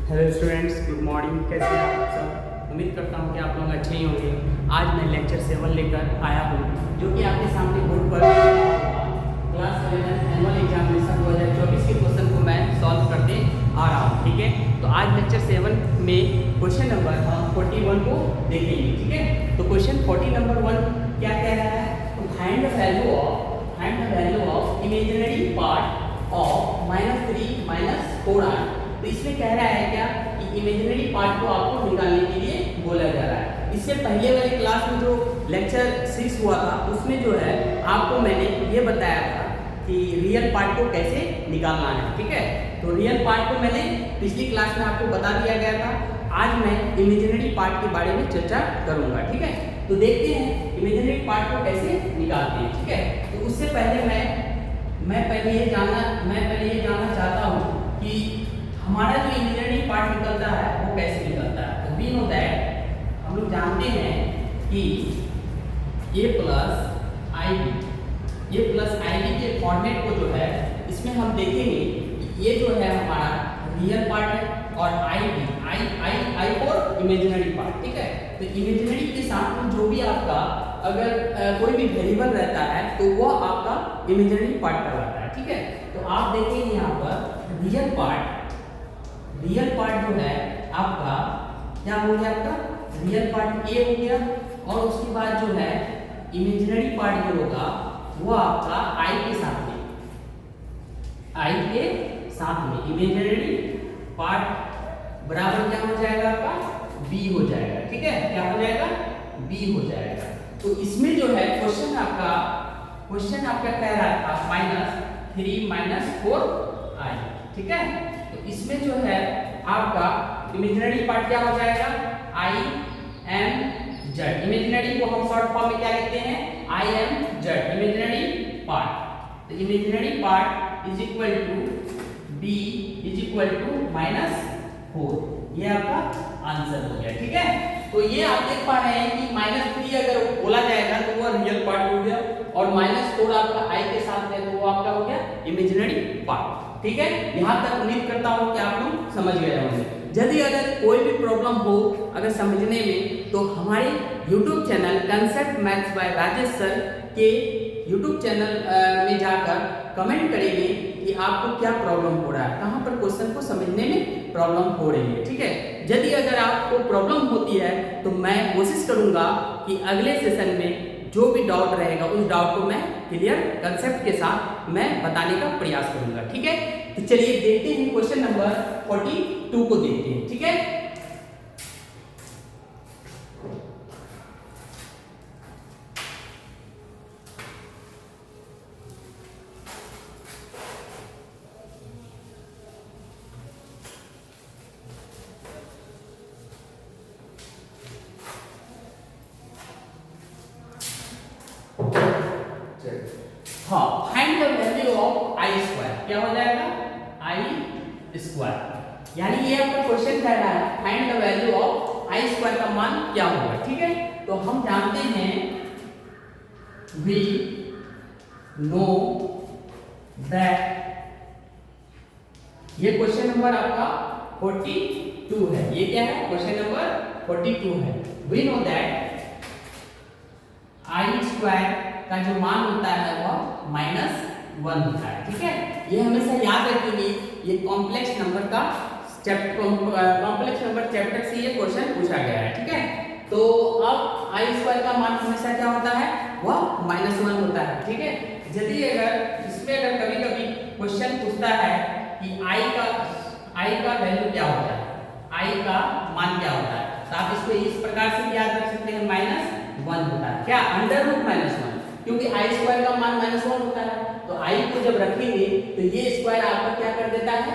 Hello students, good morning. कैसे हैं आप सब? उम्मीद करता हूं कि आप लोग अच्छे ही होंगे। आज मैं लेक्चर 7 लेकर आया हूं, जो कि आपके सामने बोर्ड पर क्लास 11 एनुअल एग्जामिनेशन 2024 के क्वेश्चन को मैं सॉल्व करते आ रहा हूं। ठीक है, तो आज लेक्चर 7 में क्वेश्चन नंबर 41 को देखेंगे। ठीक है, तो क्वेश्चन 40 नंबर 1 क्या कह रहा है? तो find the value of imaginary part of -3 - 4i। तो इसमें कह रहा है क्या कि इमेजिनरी पार्ट को आपको निकालने के लिए बोला जा रहा है। इससे पहले वाली क्लास में जो लेक्चर 6 हुआ था उसमें जो है आपको मैंने ये बताया था कि रियल पार्ट को कैसे निकालना है। ठीक है, तो रियल पार्ट को मैंने पिछली क्लास में आपको बता दिया गया था। आज मैं इमेजिनरी पार्ट के बारे में चर्चा करूंगा। ठीक है, तो देखते हैं इमेजिनरी पार्ट को कैसे निकालते हैं। ठीक है, तो उससे पहले मैं पहले ये जानना चाहता हूँ कि हमारा जो इमेजिनरी पार्ट निकलता है वो कैसे निकलता है। तो वी नो दैट, हम लोग जानते हैं कि a प्लस आई बी के फॉर्मेट को जो है इसमें हम देखेंगे कि ये जो है हमारा रियल पार्ट है और आई फॉर इमेजिनरी पार्ट। ठीक है, तो इमेजिनरी के साथ में जो भी आपका अगर कोई भी वेरिएबल रहता है तो वो आपका इमेजिनरी पार्ट कहलाता है। ठीक है, तो आप देखेंगे यहाँ पर रियल पार्ट जो है आपका क्या हो गया, आपका रियल पार्ट ए हो गया, और उसके बाद जो है इमेजिनरी पार्ट जो होगा वो आपका आई के साथ में इमेजिनरी पार्ट बराबर क्या हो जाएगा, आपका बी हो जाएगा। ठीक है, क्या हो जाएगा, बी हो जाएगा। तो इसमें जो है क्वेश्चन आपका कह रहा था -3 - 4i। ठीक है, तो इसमें जो है आपका इमेजिनरी पार्ट क्या हो जाएगा, आई एम जेड। इमेजिनरी को हम शॉर्ट फॉर्म में क्या लिखते हैं, I M z imaginary part. तो imaginary part is equal to b is equal to -4। ये आपका आंसर हो गया। ठीक है, तो ये आप देख पा रहे हैं कि -3 अगर बोला जाएगा तो वो रियल पार्ट हो गया, और -4 आपका आई के साथ है तो वो आपका हो गया इमेजिनरी पार्ट। ठीक है, यहाँ तक उम्मीद करता हूँ कि आप लोग समझ गए होंगे। यदि अगर कोई भी प्रॉब्लम हो अगर समझने में, तो हमारे YouTube channel concept maths by Rajesh sir के YouTube चैनल में जाकर कमेंट करेंगे कि आपको क्या प्रॉब्लम हो रहा है, कहाँ पर क्वेश्चन को समझने में प्रॉब्लम हो रही है। ठीक है, यदि अगर आपको प्रॉब्लम होती है तो मैं कोशिश करूंगा कि अगले सेशन में जो भी डाउट रहेगा उस डाउट को मैं क्लियर कंसेप्ट के साथ मैं बताने का प्रयास करूंगा। ठीक है, तो चलिए देखते हैं क्वेश्चन नंबर 42 को देखते हैं। ठीक है, हाँ, find the value of I square. क्या हो जाएगा, आई स्क्वायर। यानी ये आपका क्वेश्चन कह रहा है find the value of I square का मान क्या होगा। ठीक है, तो हम जानते हैं वी नो दैट, ये क्वेश्चन नंबर आपका 42 है। ये क्या है, क्वेश्चन नंबर 42 है। We know that I square का जो मान होता है वह -1 होता है। ठीक है, ये हमेशा याद रखेंगे, ये कॉम्प्लेक्स नंबर चैप्टर से ये क्वेश्चन पूछा गया है। ठीक है, तो अब आई स्क्वायर का मान हमेशा क्या होता है, वह -1 होता है। ठीक है, यदि अगर इसमें अगर कभी कभी क्वेश्चन पूछता है कि आई का वैल्यू क्या होता है, आई का मान क्या होता है, तो आप इसको इस प्रकार से भी याद रख सकते हैं, -1 होता है। क्या, √-1, क्योंकि आई स्क्वायर का मान -1 होता है। तो आई को जब रखेंगे तो ये स्क्वायर आपका क्या कर देता है,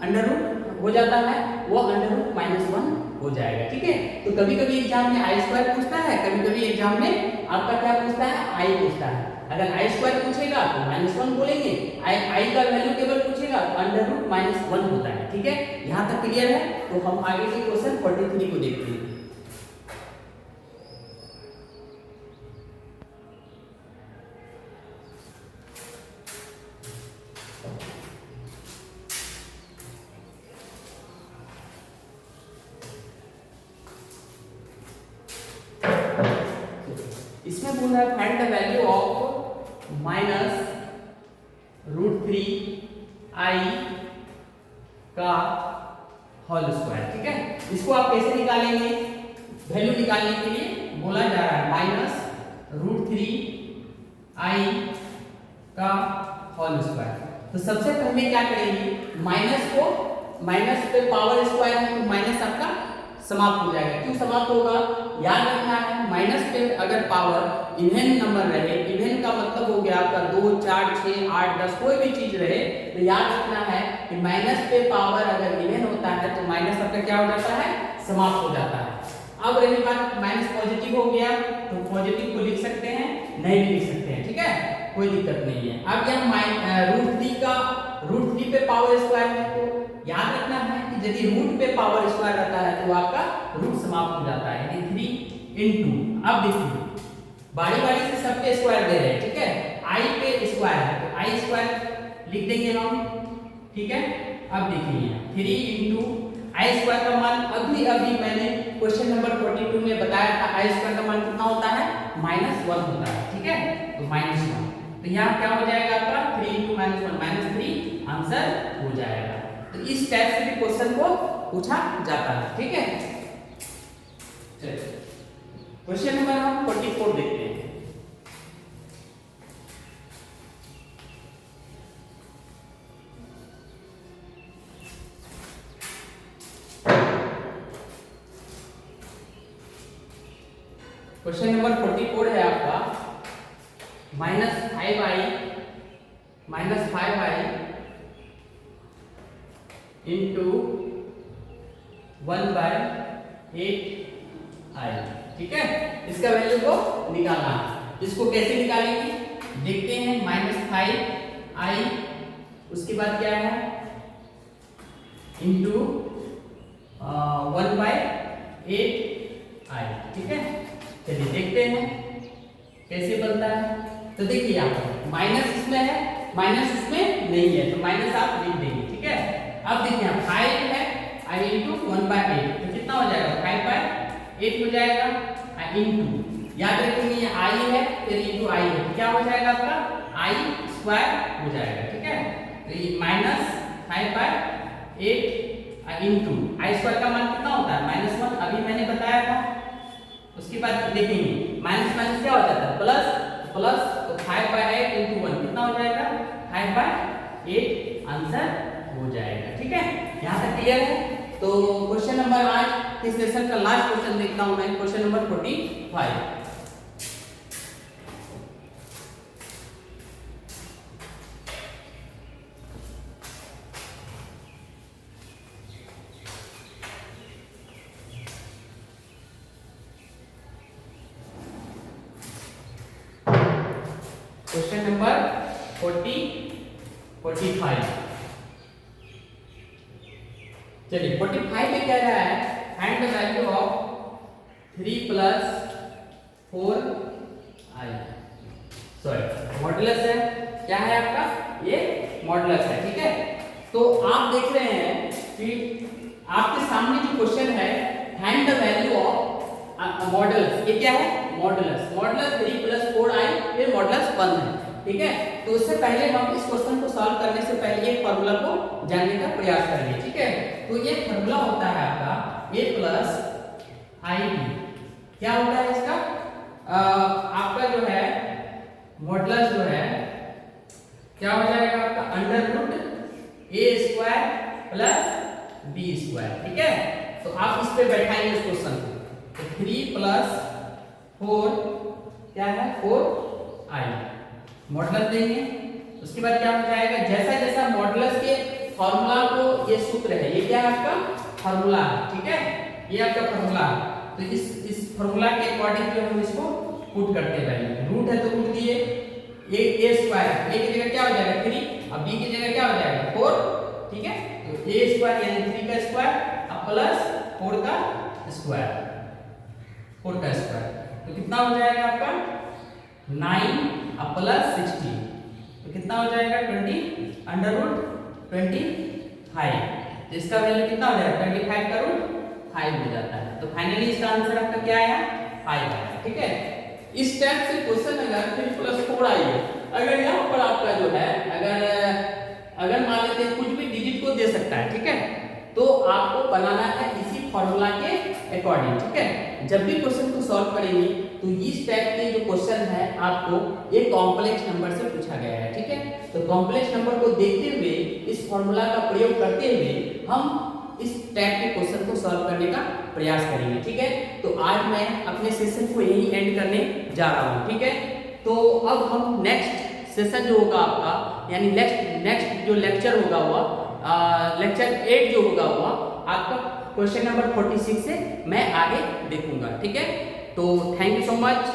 अंडर रूट हो जाता है, वो √-1 हो जाएगा। ठीक है, तो कभी कभी एग्जाम में आई स्क्वायर पूछता है, कभी कभी एग्जाम में आपका क्या पूछता है, आई पूछता है। अगर आई स्क्वायर पूछेगा तो -1 बोलेंगे, आई का वैल्यू केवल पूछेगा तो √-1 होता है। ठीक है, यहाँ तक क्लियर है। तो हम आगे के क्वेश्चन 43 को देखते हैं। स्कूल है find the value of minus √3i का होल स्क्वायर। ठीक है, इसको आप कैसे निकालेंगे? वैल्यू निकालने के लिए बोला जा रहा है माइनस √3i का होल स्क्वायर। तो सबसे पहले क्या करेंगे, माइनस पे पावर स्क्वायर है तो माइनस आपका समाप्त हो जाएगा। क्यों समाप्त होगा? याद रखना है माइनस पे अगर पावर इवन नंबर रहे, इवन का मतलब हो गया आपका 2, 4, 6, 8, 10 कोई भी चीज रहे, तो याद रखना है कि माइनस पे पावर अगर इवन होता है तो माइनस आपका क्या हो जाता है? समाप्त हो जाता है। अब रही बात माइनस पॉजिटिव हो गया तो पॉजिटिव को लिख सकते हैं, नहीं भी लिख सकते हैं। ठीक है, कोई दिक्कत नहीं है। अब यहाँ √3 पे पावर स्क्वायर है तो याद रखना है कि यदि रूट पे पावर स्क्वायर रहता है तो आपका रूट समाप्त हो जाता है, यानी 3 इंटू। अब देखिए बारी बारी से सबके स्क्वायर दे रहे हैं। ठीक है, i पे स्क्वायर है तो i स्क्वायर लिख देंगे हम। ठीक है, अब देखिए 3 इंटू i स्क्वायर का मान अभी मैंने क्वेश्चन नंबर 42 में बताया था, i स्क्वायर का मान कितना होता है? -1 होता है। ठीक है, तो -1 तो यहाँ क्या हो जाएगा आपका 3 इंटू -1 -3 आंसर हो जाएगा। तो इस टाइप से भी क्वेश्चन को पूछा जाता है। ठीक है, चलिए क्वेश्चन नंबर हम 44 देखते हैं। क्वेश्चन नंबर 44 है आपका -5i इंटू 1/8i। ठीक है, इसका वैल्यू को निकालना है। इसको कैसे निकालेंगे देखते हैं। -5i उसके बाद क्या है इंटू 1/8i। ठीक है, चलिए देखते हैं कैसे बनता है। तो देखिए यहाँ पर माइनस इसमें है, माइनस इसमें नहीं है तो माइनस आप लिख देंगे। ठीक है, अब देखिए 5 है i इंटू 1/8 तो कितना हो जाएगा? 5/8 हो जाएगा। इंटू याद रखेंगे ये i है फिर इंटू i है तो क्या हो जाएगा आपका? i स्क्वायर हो जाएगा। ठीक है, तो ये -5/8 इंटू i स्क्वायर का मान कितना होता है? -1 अभी मैंने बताया था। उसके बाद देखेंगे माइनस माइनस क्या हो जाता है? प्लस तो 5/8 इंटू 1 कितना हो जाएगा? 5/8 आंसर हो जाएगा। ठीक है, यहाँ तक क्लियर है। तो क्वेश्चन नंबर आज इस सेशन का लास्ट क्वेश्चन देखता हूं मैं, क्वेश्चन नंबर 45। Question number 45। चलिए 45 में कह रहा है find the value of 3 + 4i। Sorry modulus है, क्या है आपका? ये मॉडुलस है। ठीक है, तो आप देख रहे हैं कि आपके सामने जो क्वेश्चन है find the value of modulus, ये क्या है? मॉडुलस 3 + 4i फिर मॉडुलस 1 है। ठीक है, तो इससे पहले हम इस क्वेश्चन को सॉल्व करने से पहले एक फार्मूला को जानने का प्रयास करेंगे। ठीक है, तो ये फार्मूला होता है आपका a + ib। क्या होता है इसका? आपका जो है मॉडुलस जो है क्या हो जाएगा आपका? √a² + b²। ठीक है, तो आप इस पे बैठाएंगे इस क्वेश्चन को। तो 3 + 4 क्या है? 4i मॉडुलस देंगे। उसके बाद क्या हो जाएगा? जैसा जैसा मॉडुलस के फॉर्मूला को, ये सूत्र है, ये क्या है आपका? फॉर्मूला है। ठीक है, ये आपका फॉर्मूला है। तो इस फॉर्मूला के अकॉर्डिंग जो हम इसको पुट करते हैं, रूट है तो रूट दिए, a², a की जगह क्या हो जाएगा? 3, अब b की जगह क्या हो जाएगा? 4। ठीक है, तो a² यानी 3 का स्क्वायर अब प्लस 4 का स्क्वायर, तो कितना हो जाएगा आपका? 9 अब प्लस 16 तो कितना हो जाएगा? 20√25। तो इसका वैल्यू कितना हो जाएगा? 25 का रूट 5 हो जाता है। तो फाइनली इसका आंसर आपका क्या आया? 5 आया। ठीक है, इस टाइप से क्वेश्चन अगर 3+4 आई है, अगर यहाँ पर आपका जो है अगर मान लेते हैं कुछ भी डिजिट को दे सकता है, ठीक है, तो आपको बनाना है इसी फॉर्मूला के अकॉर्डिंग, ठीक है। जब भी क्वेश्चन को सॉल्व करेंगे तो इस टाइप के जो क्वेश्चन है आपको एक कॉम्प्लेक्स नंबर से पूछा गया है, ठीक है। तो कॉम्प्लेक्स नंबर को देखते हुए इस फॉर्मूला का प्रयोग करते हुए हम इस टाइप के क्वेश्चन को सॉल्व करने का प्रयास करेंगे, ठीक है। तो आज मैं अपने सेशन को यही एंड करने जा रहा हूँ, ठीक है। तो अब हम नेक्स्ट सेशन जो होगा आपका, यानी नेक्स्ट जो लेक्चर होगा हुआ लेक्चर 8 जो होगा हुआ आपका क्वेश्चन नंबर 46 से मैं आगे देखूंगा, ठीक है। तो थैंक यू सो मच।